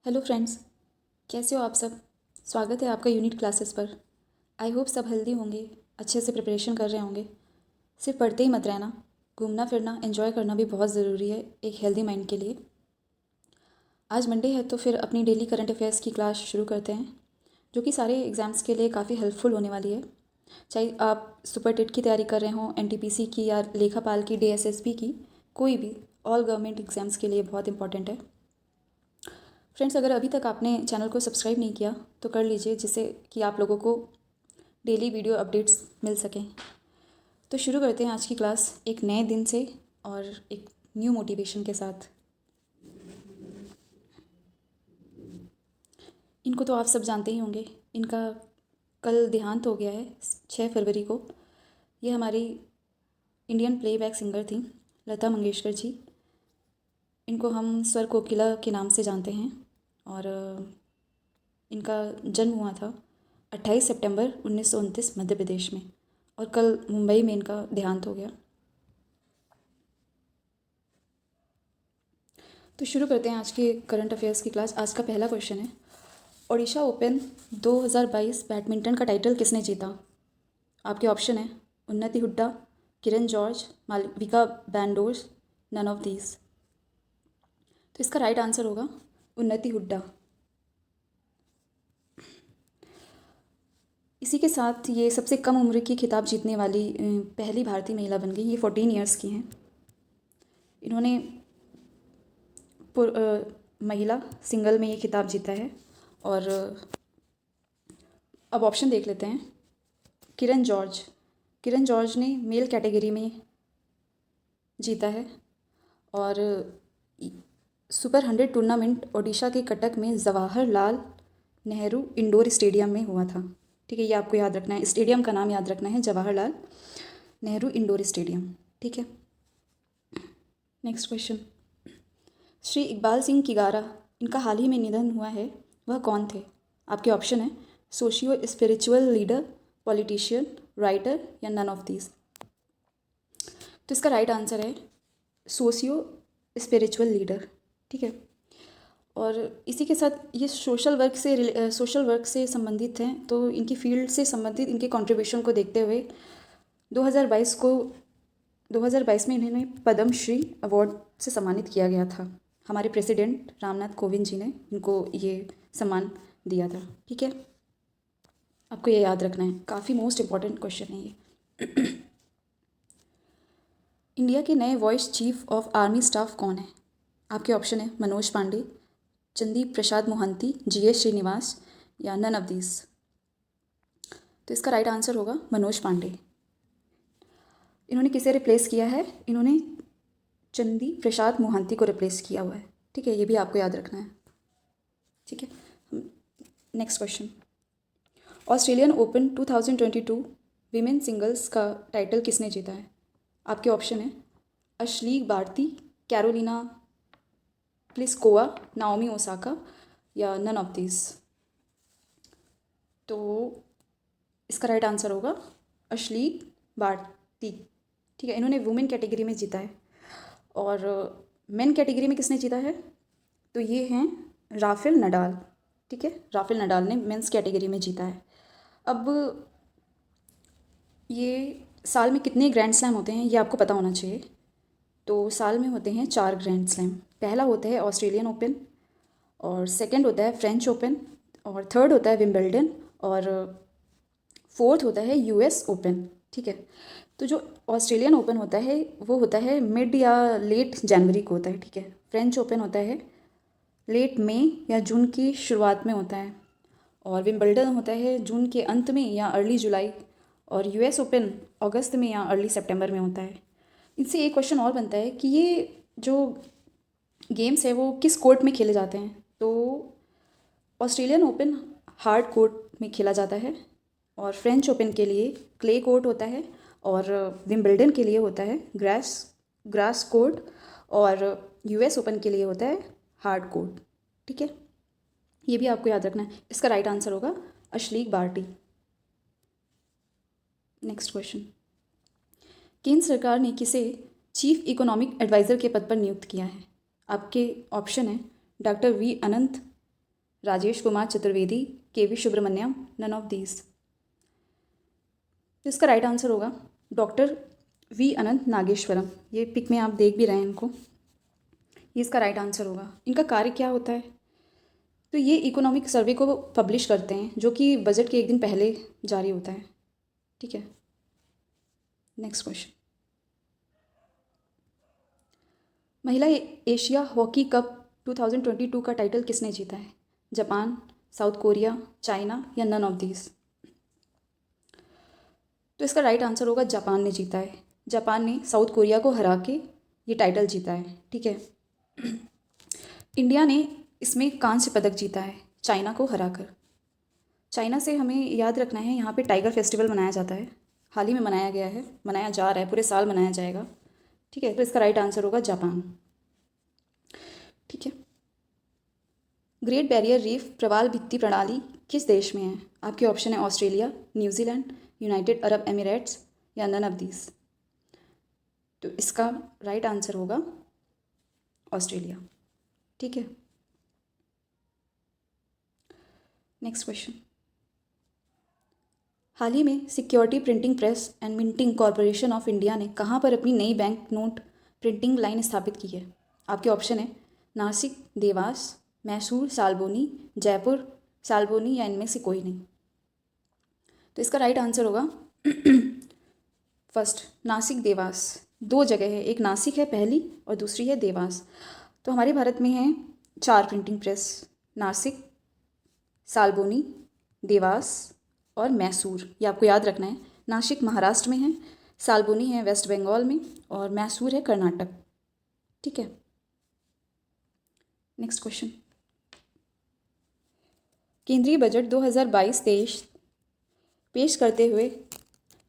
Hello friends, कैसे हो आप सब। स्वागत है आपका यूनिट क्लासेस पर। आई होप सब हेल्दी होंगे, अच्छे से प्रिपरेशन कर रहे होंगे। सिर्फ पढ़ते ही मत रहना, घूमना फिरना एंजॉय करना भी बहुत ज़रूरी है एक हेल्दी माइंड के लिए। आज मंडे है तो फिर अपनी डेली करंट अफेयर्स की क्लास शुरू करते हैं, जो कि सारे एग्ज़ाम्स के लिए काफ़ी हेल्पफुल होने वाली है। चाहे आप सुपर टेट की तैयारी कर रहे हों, एनटीपीसी की या लेखापाल की, डीएसएसबी की, कोई भी, ऑल गवर्नमेंट एग्ज़ाम्स के लिए बहुत इंपॉर्टेंट है। फ्रेंड्स, अगर अभी तक आपने चैनल को सब्सक्राइब नहीं किया तो कर लीजिए, जिससे कि आप लोगों को डेली वीडियो अपडेट्स मिल सकें। तो शुरू करते हैं आज की क्लास एक नए दिन से और एक न्यू मोटिवेशन के साथ। इनको तो आप सब जानते ही होंगे, इनका कल देहांत हो गया है 6 फरवरी को। ये हमारी इंडियन प्लेबैक सिंगर थी लता मंगेशकर जी। इनको हम स्वर कोकिला के नाम से जानते हैं और इनका जन्म हुआ था 28 सितंबर 1929 मध्य प्रदेश में, और कल मुंबई में इनका देहांत हो गया। तो शुरू करते हैं आज के करंट अफेयर्स की क्लास। आज का पहला क्वेश्चन है, ओडिशा ओपन 2022 बैडमिंटन का टाइटल किसने जीता। आपके ऑप्शन है उन्नति हुड्डा, किरण जॉर्ज, मालविका बैंडोर्स, नन ऑफ दीज। तो इसका राइट आंसर होगा उन्नति हुड्डा। इसी के साथ ये सबसे कम उम्र की खिताब जीतने वाली पहली भारतीय महिला बन गई। ये 14 ईयर्स की हैं। इन्होंने महिला सिंगल में ये खिताब जीता है। और अब ऑप्शन देख लेते हैं। किरण जॉर्ज ने मेल कैटेगरी में जीता है। और सुपर 100 टूर्नामेंट ओडिशा के कटक में जवाहरलाल नेहरू इंडोर स्टेडियम में हुआ था। ठीक है, ये आपको याद रखना है, स्टेडियम का नाम याद रखना है, जवाहरलाल नेहरू इंडोर स्टेडियम। ठीक है, नेक्स्ट क्वेश्चन। श्री इकबाल सिंह किगारा, इनका हाल ही में निधन हुआ है, वह कौन थे। आपके ऑप्शन है socio spiritual leader, politician, writer या नन ऑफ दीज। तो इसका राइट आंसर है सोशियो स्पिरिचुअल लीडर। ठीक है, और इसी के साथ ये सोशल वर्क से संबंधित हैं, तो इनकी फील्ड से संबंधित इनके कंट्रीब्यूशन को देखते हुए 2022 में इन्हें पद्म श्री अवार्ड से सम्मानित किया गया था। हमारे प्रेसिडेंट रामनाथ कोविंद जी ने इनको ये सम्मान दिया था। ठीक है, आपको ये याद रखना है, काफ़ी मोस्ट इम्पॉर्टेंट क्वेश्चन है ये। इंडिया के नए vice chief of army staff कौन है। आपके ऑप्शन है मनोज पांडे, चंदी प्रसाद मोहंती, जीएस श्रीनिवास या नन ऑफ दीज। तो इसका राइट आंसर होगा मनोज पांडे। इन्होंने किसे रिप्लेस किया है, इन्होंने चंदी प्रसाद मोहंती को रिप्लेस किया हुआ है। ठीक है, ये भी आपको याद रखना है। ठीक है, next question. Australian open 2022 women singles का टाइटल किसने जीता है। आपके ऑप्शन है Ashleigh Barty, Karolina Pliskova, Naomi Osaka या नन ऑफ दीज। तो इसका राइट आंसर होगा अश्लीग बार्टी। ठीक है, इन्होंने वुमेन कैटेगरी में जीता है। और मेन कैटेगरी में किसने जीता है, तो ये हैं राफेल नडाल। ठीक है, राफेल नडाल ने मेंस कैटेगरी में जीता है। अब ये साल में कितने ग्रैंड स्लैम होते हैं ये आपको पता होना चाहिए। तो साल में होते हैं 4 ग्रैंड स्लैम। पहला होता है ऑस्ट्रेलियन ओपन, और सेकंड होता है फ्रेंच ओपन, और थर्ड होता है विंबलडन, और फोर्थ होता है यूएस ओपन। ठीक है, तो जो ऑस्ट्रेलियन ओपन होता है वो होता है मिड या लेट जनवरी को होता है। ठीक है, फ्रेंच ओपन होता है लेट मई या जून की शुरुआत में होता है, और विंबलडन होता है जून के अंत में या अर्ली जुलाई, और यूएस ओपन अगस्त में या अर्ली सितंबर में होता है। इनसे एक क्वेश्चन और बनता है कि ये जो गेम्स है वो किस कोर्ट में खेले जाते हैं। तो ऑस्ट्रेलियन ओपन हार्ड कोर्ट में खेला जाता है, और फ्रेंच ओपन के लिए क्ले कोर्ट होता है, और विंबलडन के लिए होता है ग्रास कोर्ट, और यूएस ओपन के लिए होता है हार्ड कोर्ट। ठीक है, ये भी आपको याद रखना है। इसका राइट आंसर होगा अश्लीग बार्टी। Next question. केंद्र सरकार ने किसे चीफ इकोनॉमिक एडवाइज़र के पद पर नियुक्त किया है। आपके ऑप्शन है doctor V Anant, Rajesh Kumar Chaturvedi, KV Subramaniam, none of these. तो इसका राइट आंसर होगा डॉक्टर वी अनंत नागेश्वरम। ये पिक में आप देख भी रहे हैं इनको, ये इसका राइट आंसर होगा। इनका कार्य क्या होता है? तो ये इकोनॉमिक सर्वे को पब्लिश करते हैं, जो कि बजट के एक दिन पहले जारी होता है। ठीक है, नेक्स्ट क्वेश्चन। महिला एशिया हॉकी कप 2022 का टाइटल किसने जीता है? जापान, साउथ कोरिया, चाइना या नन ऑफ दीज? तो इसका राइट आंसर होगा जापान ने जीता है। जापान ने साउथ कोरिया को हरा के ये टाइटल जीता है। ठीक है, इंडिया ने इसमें कांस्य पदक जीता है चाइना को हराकर। चाइना से हमें याद रखना है, यहाँ पे टाइगर फेस्टिवल मनाया जाता है, हाल ही में मनाया गया है, मनाया जा रहा है, पूरे साल मनाया जाएगा। ठीक है, तो इसका राइट आंसर होगा जापान। ठीक है, ग्रेट बैरियर रीफ प्रवाल भित्ति प्रणाली किस देश में है? आपके ऑप्शन है Australia, New Zealand, United Arab Emirates या नन ऑफ दीज। तो इसका राइट आंसर होगा ऑस्ट्रेलिया। ठीक है, नेक्स्ट क्वेश्चन। हाल ही में security printing press and minting corporation of India ने कहाँ पर अपनी नई बैंक नोट प्रिंटिंग लाइन स्थापित की है? आपके ऑप्शन है नासिक, देवास, मैसूर, सालबोनी, जयपुर, सालबोनी या इनमें से कोई नहीं। तो इसका राइट आंसर होगा फर्स्ट, नासिक, देवास। दो जगह है, एक नासिक है पहली और दूसरी है देवास। तो हमारे भारत में है 4 प्रिंटिंग प्रेस, नासिक, सालबोनी, देवास और मैसूर। ये आपको याद रखना है। नासिक महाराष्ट्र में है, सालबोनी है वेस्ट बंगाल में और मैसूर है कर्नाटक। ठीक है, नेक्स्ट क्वेश्चन। केंद्रीय बजट 2022-23 पेश करते हुए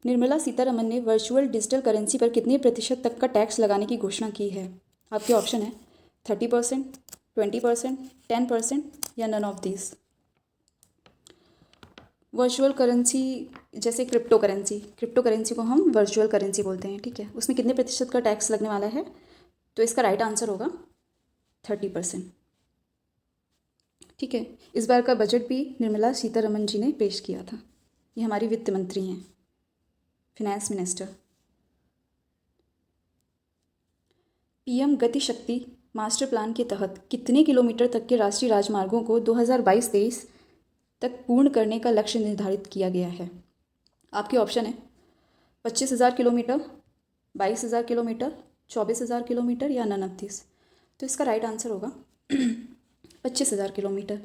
निर्मला सीतारमन ने वर्चुअल डिजिटल करेंसी पर कितने प्रतिशत तक का टैक्स लगाने की घोषणा की है? आपके ऑप्शन है 30%, 20%, 10% या none of these. Virtual currency जैसे क्रिप्टो करेंसी को हम वर्चुअल करेंसी बोलते हैं। ठीक है, उसमें कितने प्रतिशत का टैक्स लगने वाला है? तो इसका राइट आंसर होगा 30%। ठीक है, इस बार का बजट भी निर्मला सीतारमन जी ने पेश किया था। ये हमारी वित्त मंत्री हैं, फिनेंस मिनिस्टर। पीएम गति शक्ति मास्टर प्लान के तहत कितने किलोमीटर तक के राष्ट्रीय राजमार्गों को 2022-23 तक पूर्ण करने का लक्ष्य निर्धारित किया गया है? आपके ऑप्शन है 25,000 किलोमीटर, 22,000 किलोमीटर, 24,000 किलोमीटर या नन ऑफ दिस। तो इसका राइट आंसर होगा 25,000 किलोमीटर।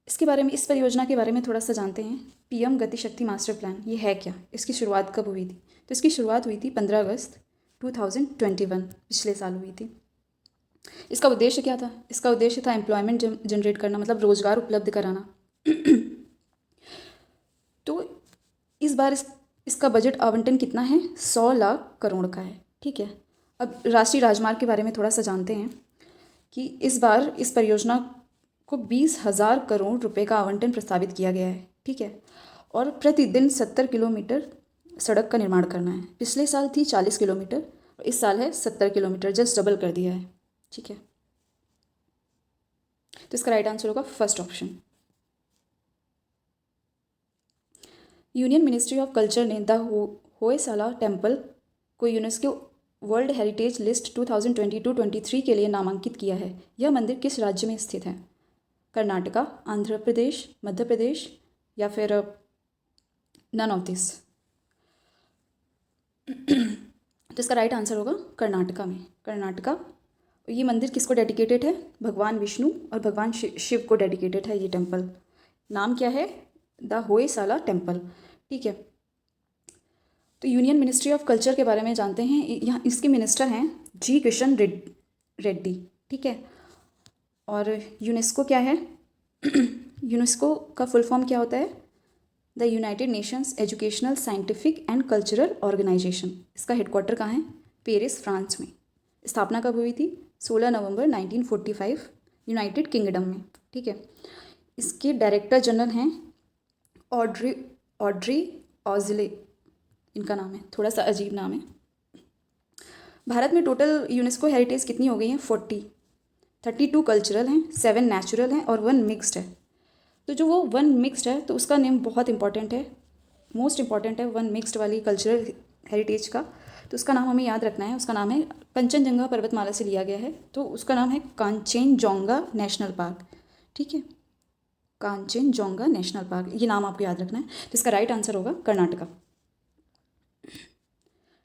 इसके बारे में, इस परियोजना के बारे में थोड़ा सा जानते हैं। पीएम गति शक्ति मास्टर प्लान ये है क्या? इसकी शुरुआत कब हुई थी? तो इसकी शुरुआत हुई थी 15 अगस्त 2021, पिछले साल हुई थी। इसका उद्देश्य क्या था? इसका उद्देश्य था एम्प्लॉयमेंट जनरेट करना, मतलब रोजगार उपलब्ध कराना। तो इस बार इसका बजट आवंटन कितना है? 100 लाख करोड़ का है। ठीक है, अब राष्ट्रीय राजमार्ग के बारे में थोड़ा सा जानते हैं कि इस बार इस परियोजना को 20,000 करोड़ रुपए का आवंटन प्रस्तावित किया गया है। ठीक है, और प्रतिदिन 70 किलोमीटर सड़क का निर्माण करना है। पिछले साल थी 40 किलोमीटर और इस साल है 70 किलोमीटर, जस्ट डबल कर दिया है। ठीक है, तो इसका राइट आंसर होगा first option. Union ministry of culture ने द होयसाला टेम्पल को यूनेस्को वर्ल्ड हेरिटेज लिस्ट 2022-23 के लिए नामांकित किया है। यह मंदिर किस राज्य में स्थित है? कर्नाटका, आंध्र प्रदेश, मध्य प्रदेश या फिर नन ऑफ दिस। तो इसका राइट आंसर होगा कर्नाटका में। कर्नाटका। ये मंदिर किसको डेडिकेटेड है? भगवान विष्णु और भगवान शिव को डेडिकेटेड है ये टेम्पल। नाम क्या है? The Hoysala temple. ठीक है, तो यूनियन मिनिस्ट्री ऑफ कल्चर के बारे में जानते हैं। यहाँ इसके मिनिस्टर हैं जी किशन रेड्डी। ठीक है, और यूनेस्को क्या है? यूनेस्को का फुल फॉर्म क्या होता है? The United Nations educational, scientific and cultural organisation. इसका हेडक्वार्टर कहाँ है? पेरिस, फ्रांस में। स्थापना कब हुई थी? 16 नवंबर 1945, यूनाइटेड किंगडम में। ठीक है, इसके डायरेक्टर जनरल हैं ऑड्री ऑजले, इनका नाम है, थोड़ा सा अजीब नाम है। भारत में टोटल यूनेस्को हेरिटेज कितनी हो गई हैं? 40। 32 कल्चरल हैं, 7 नेचुरल हैं और 1 मिक्स्ड है। तो जो वो 1 मिक्स्ड है तो उसका नेम बहुत इंपॉर्टेंट है, मोस्ट इंपॉर्टेंट है 1 मिक्स्ड वाली कल्चरल हेरिटेज का। तो उसका नाम हमें याद रखना है। उसका नाम है, कंचनजंगा पर्वतमाला से लिया गया है, तो उसका नाम है कांचनजंगा नेशनल पार्क। ठीक है, कांचनजंगा नेशनल पार्क, ये नाम आपको याद रखना है। तो इसका राइट आंसर होगा Karnataka.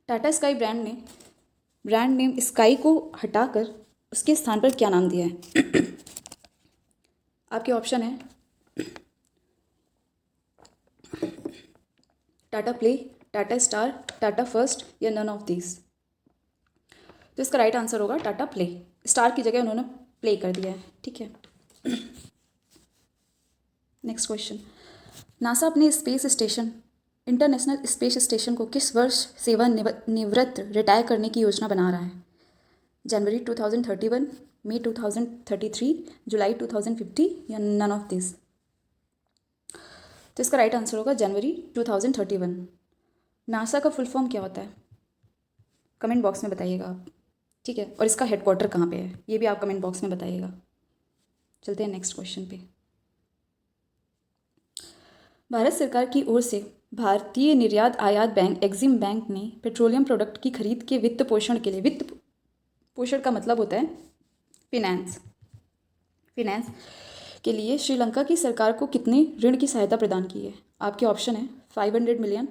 Tata sky brand name sky को हटाकर उसके स्थान पर क्या नाम दिया है? आपके ऑप्शन है Tata play, Tata star, Tata first या नन ऑफ दीज। तो इसका राइट आंसर होगा टाटा प्ले। स्टार की जगह उन्होंने प्ले कर दिया है। ठीक है, नेक्स्ट क्वेश्चन। नासा अपने space station, international space station को किस वर्ष सेवानिवृत्त रिटायर करने की योजना बना रहा है? जनवरी 2031, मई 2033, जुलाई 2050 या नन ऑफ दिस। तो इसका राइट आंसर होगा जनवरी 2031। नासा का फुल फॉर्म क्या होता है? कमेंट बॉक्स में बताइएगा आप। ठीक है, और इसका हेडक्वार्टर कहाँ पे है ये भी आप कमेंट बॉक्स में बताइएगा। चलते हैं नेक्स्ट क्वेश्चन पे। भारत सरकार की ओर से भारतीय निर्यात आयात बैंक एग्जिम बैंक ने पेट्रोलियम प्रोडक्ट की खरीद के वित्त पोषण के लिए, वित्त पोषण का मतलब होता है फिनेंस के लिए श्रीलंका की सरकार को कितने ऋण की सहायता प्रदान की है? आपके ऑप्शन है 500 मिलियन,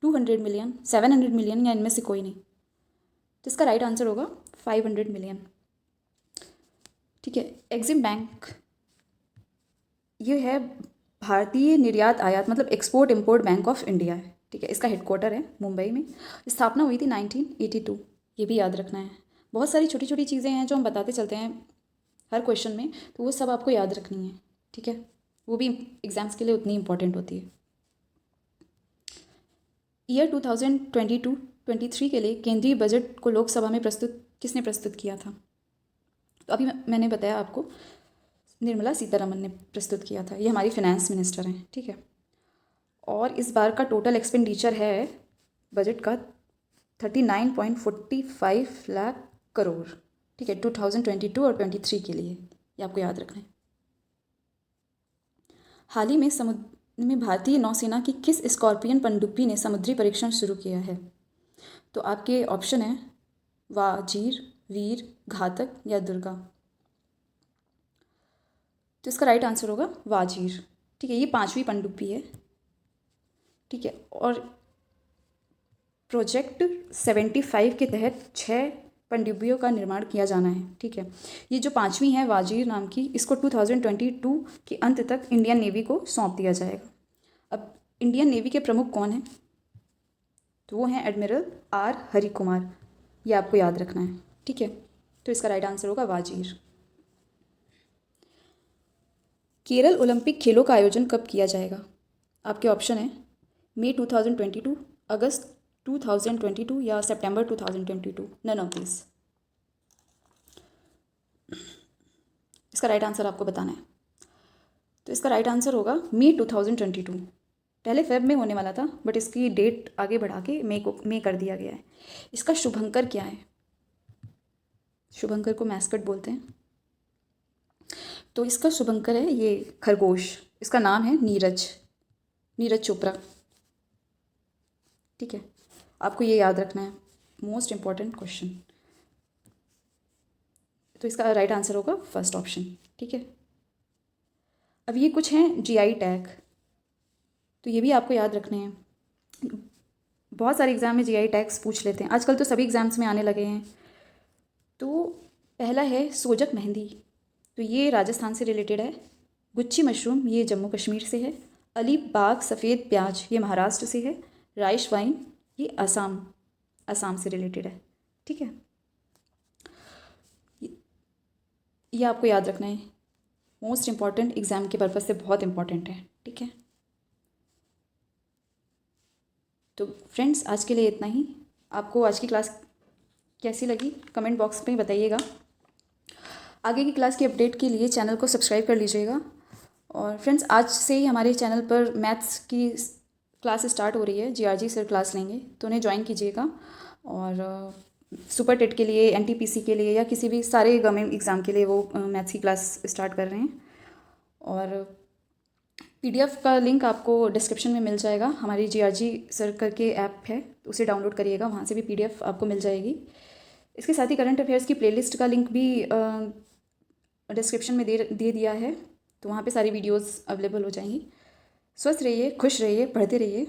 200 मिलियन, 700 मिलियन या इनमें से कोई नहीं। तो इसका राइट आंसर होगा 500 मिलियन। ठीक है, एग्जिम बैंक ये है भारतीय निर्यात आयात मतलब export import bank of India है। ठीक है, इसका हेडक्वार्टर है मुंबई में। स्थापना हुई थी 1982, ये भी याद रखना है। बहुत सारी छोटी छोटी चीज़ें हैं जो हम बताते चलते हैं हर क्वेश्चन में, तो वो सब आपको याद रखनी है। ठीक है, वो भी एग्जाम्स के लिए उतनी इंपॉर्टेंट होती है। ईयर 2022-23 के लिए केंद्रीय बजट को लोकसभा में किसने प्रस्तुत किया था? तो अभी मैंने बताया आपको, निर्मला सीतारमन ने प्रस्तुत किया था। ये हमारी फाइनेंस मिनिस्टर हैं। ठीक है, और इस बार का टोटल एक्सपेंडिचर है बजट का 39.45 लाख करोड़। ठीक है, 2022 और 23 के लिए, ये आपको याद रखना है। हाल ही में समुद्र में भारतीय नौसेना की किस स्कॉर्पियन पनडुब्बी ने समुद्री परीक्षण शुरू किया है? तो आपके ऑप्शन है वाजीर, वीर, घातक या दुर्गा। तो इसका राइट आंसर होगा वाजीर। ठीक है, ये 5वीं पनडुब्बी है। ठीक है, और प्रोजेक्ट 75 के तहत 6 पनडुब्बियों का निर्माण किया जाना है। ठीक है, ये जो 5वीं है वाजीर नाम की, इसको 2022 के अंत तक इंडियन नेवी को सौंप दिया जाएगा। अब इंडियन नेवी के प्रमुख कौन हैं? तो वो हैं एडमिरल आर हरि कुमार, ये आपको याद रखना है। ठीक है, तो इसका राइट आंसर होगा वाजीर। केरल ओलंपिक खेलों का आयोजन कब किया जाएगा? आपके ऑप्शन है मई 2022, अगस्त 2022 या सितंबर 2022, नन ऑफ दिस। इसका राइट आंसर आपको बताना है। तो इसका राइट आंसर होगा मई 2022। पहले फेब में होने वाला था, बट इसकी डेट आगे बढ़ा के मई कर दिया गया है। इसका शुभंकर क्या है? शुभंकर को मैस्कट बोलते हैं। तो इसका शुभंकर है ये खरगोश। इसका नाम है नीरज चोपड़ा। ठीक है, आपको ये याद रखना है, मोस्ट इम्पॉर्टेंट क्वेश्चन। तो इसका राइट आंसर होगा फर्स्ट ऑप्शन। ठीक है, अब ये कुछ हैं जीआई टैग, तो ये भी आपको याद रखने हैं। बहुत सारे एग्ज़ाम में जीआई टैग्स पूछ लेते हैं, आजकल तो सभी एग्ज़ाम्स में आने लगे हैं। तो पहला है सोजक मेहंदी, तो ये राजस्थान से रिलेटेड है। गुच्छी मशरूम, ये जम्मू कश्मीर से है। अली बाग सफ़ेद प्याज, ये महाराष्ट्र से है। राइस वाइन, ये असम से रिलेटेड है। ठीक है, ये आपको याद रखना है, मोस्ट इम्पॉर्टेंट, एग्ज़ाम के पर्पज़ से बहुत इम्पॉर्टेंट है। ठीक है, तो फ्रेंड्स आज के लिए इतना ही। आपको आज की क्लास कैसी लगी कमेंट बॉक्स में बताइएगा। आगे की क्लास की अपडेट के लिए चैनल को सब्सक्राइब कर लीजिएगा। और फ्रेंड्स आज से ही हमारे चैनल पर मैथ्स की क्लास स्टार्ट हो रही है, जीआरजी सर क्लास लेंगे, तो उन्हें ज्वाइन कीजिएगा। और सुपर टेट के लिए, एनटीपीसी के लिए या किसी भी सारे गवर्नमेंट एग्ज़ाम के लिए वो मैथ्स की क्लास स्टार्ट कर रहे हैं। और पीडीएफ का लिंक आपको डिस्क्रिप्शन में मिल जाएगा। हमारी जीआरजी सर करके ऐप है, उसे डाउनलोड करिएगा, वहाँ से भी पीडीएफ आपको मिल जाएगी। इसके साथ ही करंट अफेयर्स की प्लेलिस्ट का लिंक भी डिस्क्रिप्शन में दे दिया है, तो वहाँ पे सारी वीडियोस अवेलेबल हो जाएंगी। स्वस्थ रहिए, खुश रहिए, पढ़ते रहिए।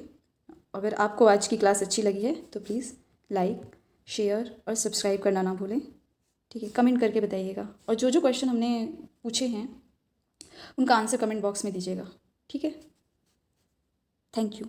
अगर आपको आज की क्लास अच्छी लगी है तो प्लीज़ लाइक, शेयर और सब्सक्राइब करना ना भूलें। ठीक है, कमेंट करके बताइएगा, और जो जो क्वेश्चन हमने पूछे हैं उनका आंसर कमेंट बॉक्स में दीजिएगा। ठीक है, थैंक यू।